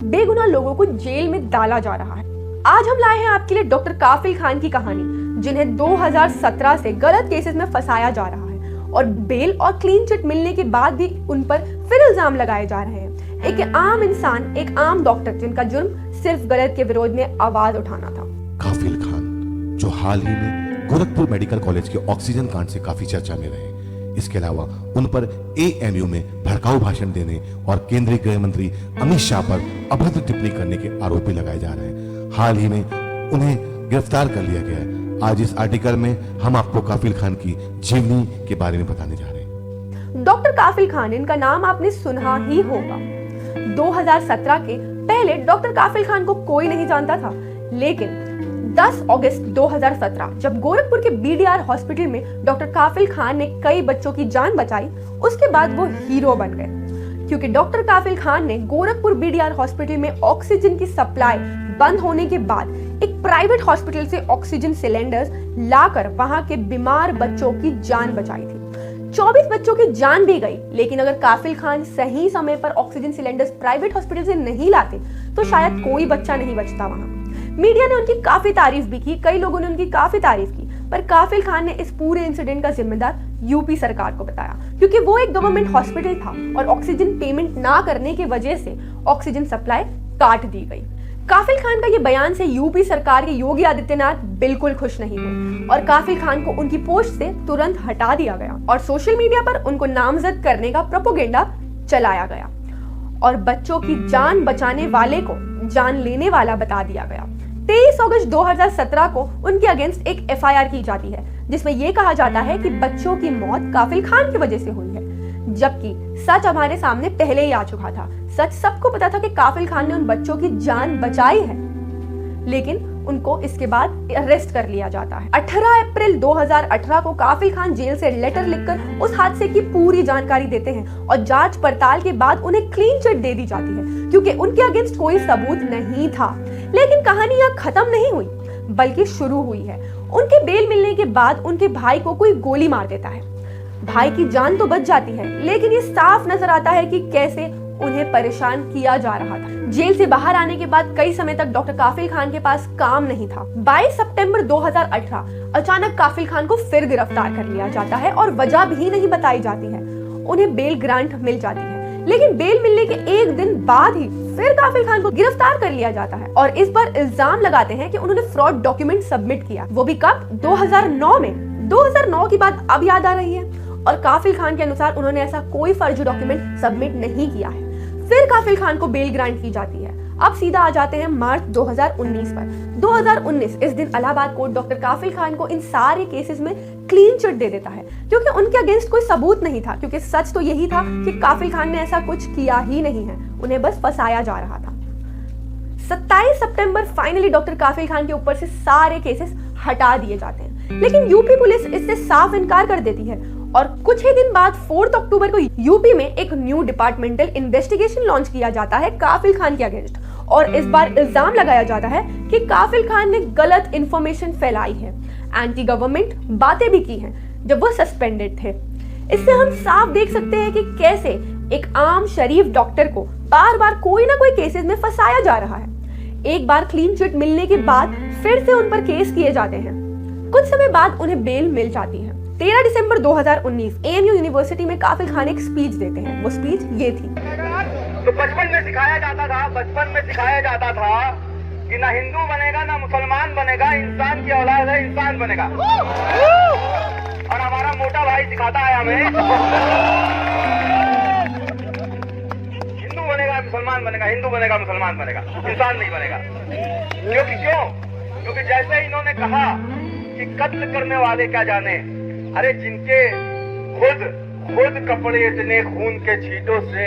बेगुनाह लोगों को जेल में डाला जा रहा है। आज हम लाए हैं आपके लिए डॉक्टर काफिल खान की कहानी, जिन्हें 2017 से गलत केसेस में फंसाया जा रहा है और बेल और क्लीन चिट मिलने के बाद भी उन पर फिर इल्जाम लगाए जा रहे हैं। एक आम इंसान, एक आम डॉक्टर, जिनका जुर्म सिर्फ गलत के विरोध में आवाज उठाना था। काफिल खान, जो हाल ही में गोरखपुर मेडिकल कॉलेज के ऑक्सीजन कांड से काफी चर्चा में रहे। इसके अलावा उन पर एएमयू में भड़काऊ भाषण देने और केंद्रीय गृह मंत्री अमित शाह पर अभद्र टिप्पणी करने के आरोप भी लगाए जा रहे हैं। हाल ही में उन्हें गिरफ्तार कर लिया गया है। आज इस आर्टिकल में हम आपको काफिल खान की जीवनी के बारे में बताने जा रहे हैं। डॉक्टर काफिल खान, इनका नाम आपने सुना ही होगा। 2017 के पहले डॉक्टर काफिल खान को कोई नहीं जानता था, लेकिन 10 अगस्त 2017 जब गोरखपुर के बीडीआर हॉस्पिटल में डॉक्टर काफिल खान ने कई बच्चों की जान बचाई, उसके बाद वो हीरो बन गए। क्योंकि डॉक्टर काफिल खान ने गोरखपुर बीडीआर हॉस्पिटल में ऑक्सीजन की सप्लाई बंद होने के बाद एक प्राइवेट हॉस्पिटल से ऑक्सीजन सिलेंडर्स लाकर वहां के बीमार बच्चों की जान बचाई थी। 24 बच्चों की जान भी गई, लेकिन अगर काफिल खान सही समय पर ऑक्सीजन सिलेंडर्स प्राइवेट हॉस्पिटल से नहीं लाते तो शायद कोई बच्चा नहीं बचता वहां। मीडिया ने उनकी काफी तारीफ भी की, कई लोगों ने उनकी काफी तारीफ की, पर काफिल खान ने इस पूरे इंसिडेंट का जिम्मेदार यूपी सरकार को बताया, क्योंकि वो एक गवर्नमेंट हॉस्पिटल था और ऑक्सीजन पेमेंट ना करने की वजह से ऑक्सीजन सप्लाई काट दी गई। काफिल खान का ये बयान से यूपी सरकार के योगी आदित्यनाथ बिल्कुल खुश नहीं हुए और काफिल खान को उनकी पोस्ट से तुरंत हटा दिया गया और सोशल मीडिया पर उनको नामजद करने का प्रोपेगेंडा चलाया गया और बच्चों की जान बचाने वाले को जान लेने वाला बता दिया गया। 23 अगस्त 2017 को उनके अगेंस्ट एक एफआईआर की जाती है, जिसमें यह कहा जाता है कि बच्चों की मौत काफिल खान की वजह से हुई है, जबकि सच हमारे सामने पहले ही आ चुका था। सच सबको पता था कि काफिल खान ने उन बच्चों की जान बचाई है, लेकिन उनको इसके बाद अरेस्ट कर लिया जाता है। 18 अप्रैल 2018 को काफिल खान जेल से लेटर लिखकर उस हादसे की पूरी जानकारी देते हैं और जांच पड़ताल के बाद उन्हें क्लीन चिट दे दी जाती है, क्योंकि उनके अगेंस्ट कोई सबूत नहीं था। लेकिन कहानी यहाँ खत्म नहीं हुई, बल्कि शुरू हुई है। उनके बेल मिलने के बाद उनके भाई को कोई गोली मार देता है। भाई की जान तो बच जाती है, लेकिन ये साफ नजर आता है कि कैसे उन्हें परेशान किया जा रहा था। जेल से बाहर आने के बाद कई समय तक डॉक्टर काफिल खान के पास काम नहीं था। 22 सितंबर 2018 अचानक काफिल खान को फिर गिरफ्तार कर लिया जाता है और वजह भी नहीं बताई जाती है। उन्हें बेल ग्रांट मिल जाती है, लेकिन बेल मिलने के एक दिन बाद ही फिर काफिल खान को गिरफ्तार कर लिया जाता है और इस बार इल्जाम लगाते हैं कि उन्होंने फ्रॉड डॉक्यूमेंट सबमिट किया। वो भी कब? 2009 में। 2009 की बात अब याद आ रही है और काफिल खान के अनुसार उन्होंने ऐसा कोई फर्जी डॉक्यूमेंट सबमिट नहीं किया है। फिर काफिल खान को बेल ग्रांट की जाती है। अब सीधा आ जाते हैं मार्च 2019 पर। 2019 इस दिन इलाहाबाद कोर्ट डॉक्टर काफिल खान को इन सारे केसेस में क्लीन चिट दे देता है, क्योंकि उनके अगेंस्ट कोई सबूत नहीं था, क्योंकि सच तो यही था कि काफिल खान ने ऐसा कुछ किया ही नहीं है, उन्हें बस फंसाया जा रहा था। 27 सितंबर फाइनली डॉक्टर काफिल खान के ऊपर से सारे केसेस हटा दिए जाते हैं, लेकिन यूपी पुलिस इससे साफ इनकार कर देती है और कुछ ही दिन बाद 4 अक्टूबर को यूपी में एक न्यू डिपार्टमेंटल इन्वेस्टिगेशन लॉन्च किया जाता है काफिल खान के अगेंस्ट और इस बार इल्जाम लगाया जाता है कि काफिल खान ने गलत इंफॉर्मेशन फैलाई है, एंटी गवर्नमेंट बातें भी की हैं जब वो सस्पेंडेड थे। इससे हम साफ देख सकते हैं कि कैसे एक आम शरीफ डॉक्टर को बार बार कोई ना कोई केसेस में फंसाया जा रहा है। एक बार क्लीन चिट मिलने के बाद फिर से उन पर केस किए जाते हैं। कुछ समय बाद उन्हें बेल मिल जाती है। 13 दिसंबर 2019 एएमयू यूनिवर्सिटी में काफिल खान एक स्पीच देते हैं। वो स्पीच ये थी। तो बचपन में सिखाया जाता था कि ना हिंदू बनेगा ना मुसलमान बनेगा, इंसान की औलाद है इंसान बनेगा। और हमारा मोटा भाई सिखाता है हमें हिंदू बनेगा मुसलमान बनेगा, हिंदू बनेगा मुसलमान बनेगा, इंसान नहीं बनेगा। क्योंकि जैसे इन्होंने कहा कि कत्ल करने वाले क्या जाने, अरे जिनके खुद कपड़े इतने खून के छींटों से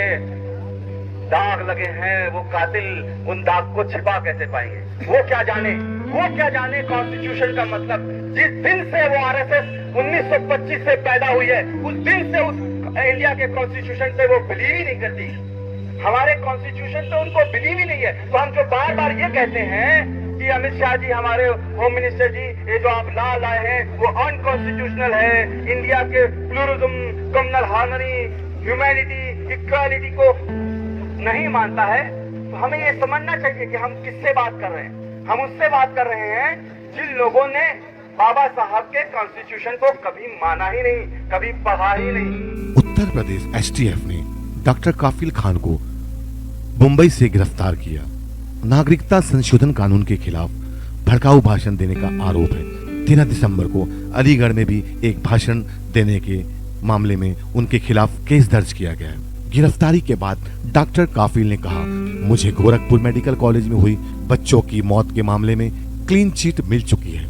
दाग लगे हैं, वो कातिल उन दाग को छिपा कैसे पाएंगे? वो क्या जाने कॉन्स्टिट्यूशन का मतलब। जिस दिन से वो आरएसएस 1925 से पैदा हुई है, उस दिन से उस इंडिया के कॉन्स्टिट्यूशन से वो बिलीव ही नहीं करती। हमारे कॉन्स्टिट्यूशन तो उनको बिलीव ही नहीं है। तो हम जो बार बार ये कहते हैं कि अमित शाह जी, हमारे होम मिनिस्टर जी, ये जो आप लॉ लाए हैं वो अनकॉन्स्टिट्यूशनल है, इंडिया के pluralism, communal harmony, humanity, equality को नहीं मानता है, तो हमें ये समझना चाहिए कि हम किससे बात कर रहे हैं। हम उससे बात कर रहे हैं जिन लोगों ने बाबा साहब के कॉन्स्टिट्यूशन को कभी माना ही नहीं, कभी पढ़ा ही नहीं। उत्तर प्रदेश एसटीएफ ने डॉक्टर काफिल खान को मुंबई से गिरफ्तार किया। नागरिकता संशोधन कानून के खिलाफ भड़काऊ भाषण देने का आरोप है। 13 दिसंबर को अलीगढ़ में भी एक भाषण देने के मामले में उनके खिलाफ केस दर्ज किया गया है। गिरफ्तारी के बाद डॉक्टर काफिल ने कहा, मुझे गोरखपुर मेडिकल कॉलेज में हुई बच्चों की मौत के मामले में क्लीन चिट मिल चुकी है।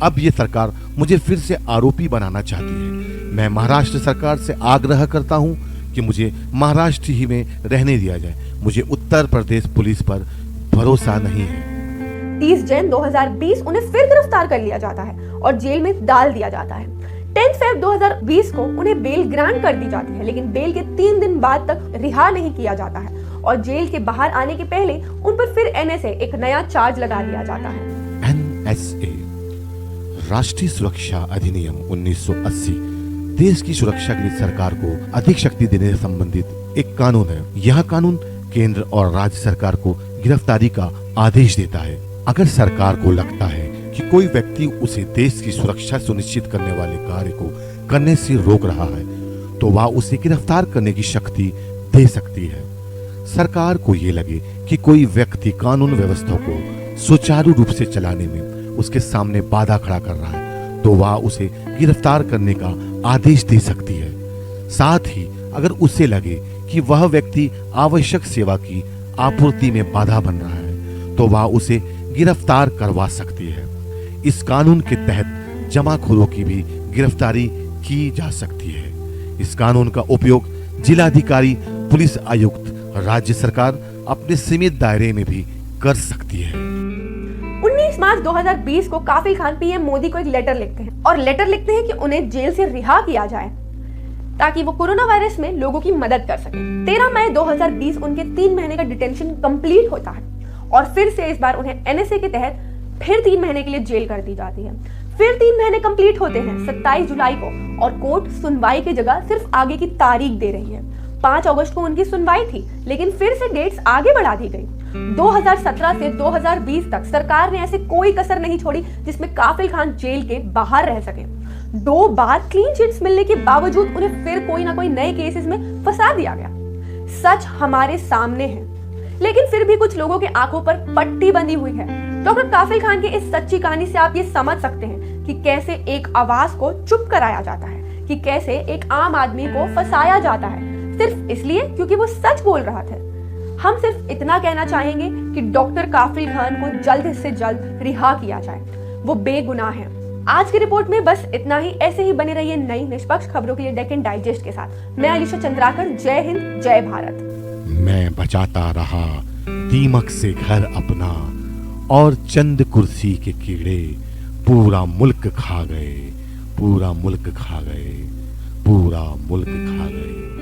अब ये सरकार मुझे फिर से आरोपी बनाना चाहती है। मैं महाराष्ट्र सरकार से आग्रह करता हूं कि मुझे महाराष्ट्र ही में रहने दिया जाए। मुझे उत्तर प्रदेश पुलिस पर भरोसा नहीं है। 30 जन 2020 उन्हें फिर गिरफ्तार कर लिया जाता है और जेल में डाल दिया जाता है। 10 फरवरी 2020 को उन्हें बेल ग्रांट कर दी जाती है, लेकिन बेल के 3 दिन बाद तक रिहा नहीं किया जाता है और जेल के बाहर आने के पहले उन पर फिर एनएसए एक नया चार्ज लगा दिया जाता है। एनएसए राष्ट्रीय सुरक्षा अधिनियम 1980 देश की सुरक्षा के लिए सरकार को अधिक शक्ति देने से संबंधित एक कानून है। यह कानून केंद्र और राज्य सरकार को गिरफ्तारी का आदेश देता है। अगर सरकार को लगता है कि कोई व्यक्ति उसे देश की सुरक्षा सुनिश्चित करने वाले कार्य को करने से रोक रहा है, तो वह उसे गिरफ्तार करने की शक्ति दे सकती है। सरकार को ये लगे कि कोई व्यक्ति कानून व्यवस्था को सुचारू रूप से चलाने में उसके सामने बाधा खड़ा कर रहा है, तो वह उसे गिरफ्तार करने का आदेश दे सकती है। साथ ही अगर उसे लगे कि वह व्यक्ति आवश्यक सेवा की आपूर्ति में बाधा बन रहा है, तो वह उसे गिरफ्तार करवा सकती है। इस कानून के तहत जमाखोरों की भी गिरफ्तारी की जा सकती है। इस कानून का उपयोग जिलाधिकारी, पुलिस आयुक्त, राज्य सरकार अपने सीमित दायरे में भी कर सकती है। 19 मार्च 2020 को काफिल खान पीएम मोदी को एक लेटर लिखते हैं और लेटर लिखते हैं कि उन्हें जेल से रिहा किया जाए ताकि वो कोरोना वायरस में लोगों की मदद कर सके। 13 मई 2020 उनके 3 महीने का डिटेंशन कंप्लीट होता है और फिर से इस बार उन्हें एनएसए के तहत फिर 3 महीने के लिए जेल कर दी जाती है। फिर 3 महीने कंप्लीट होते हैं 27 जुलाई को और कोर्ट सुनवाई की जगह सिर्फ आगे की तारीख दे रही है। 5 अगस्त को उनकी सुनवाई थी, लेकिन फिर से डेट्स आगे बढ़ा दी गई। 2017 से 2020 तक सरकार ने ऐसे कोई कसर नहीं छोड़ी जिसमें काफिल खान जेल के बाहर रह सके। 2 बार क्लीन चिट्स मिलने के बावजूद उन्हें फिर कोई ना कोई नए केसेस में फंसा दिया गया। सच हमारे सामने है, लेकिन फिर भी कुछ लोगों के आंखों पर पट्टी बंधी हुई है। डॉक्टर काफिल खान की इस सच्ची कहानी से आप ये समझ सकते हैं कि कैसे एक आवाज को चुप कराया जाता है, कि कैसे एक आम आदमी को फंसाया जाता है सिर्फ इसलिए क्योंकि वो सच बोल रहा था। हम सिर्फ इतना कहना चाहेंगे कि डॉक्टर काफिल खान को जल्द से जल्द रिहा किया जाए, वो बेगुनाह है। आज की रिपोर्ट में बस इतना ही। ऐसे ही बने रहिए नई निष्पक्ष खबरों के लिए डेक्कन डाइजेस्ट के साथ। मैं अलीशा चंद्राकर। जय हिंद, जय भारत। मैं बचाता रहा दीमक से घर अपना और चंद कुर्सी के कीड़े पूरा मुल्क खा गए, पूरा मुल्क खा गए, पूरा मुल्क खा गए।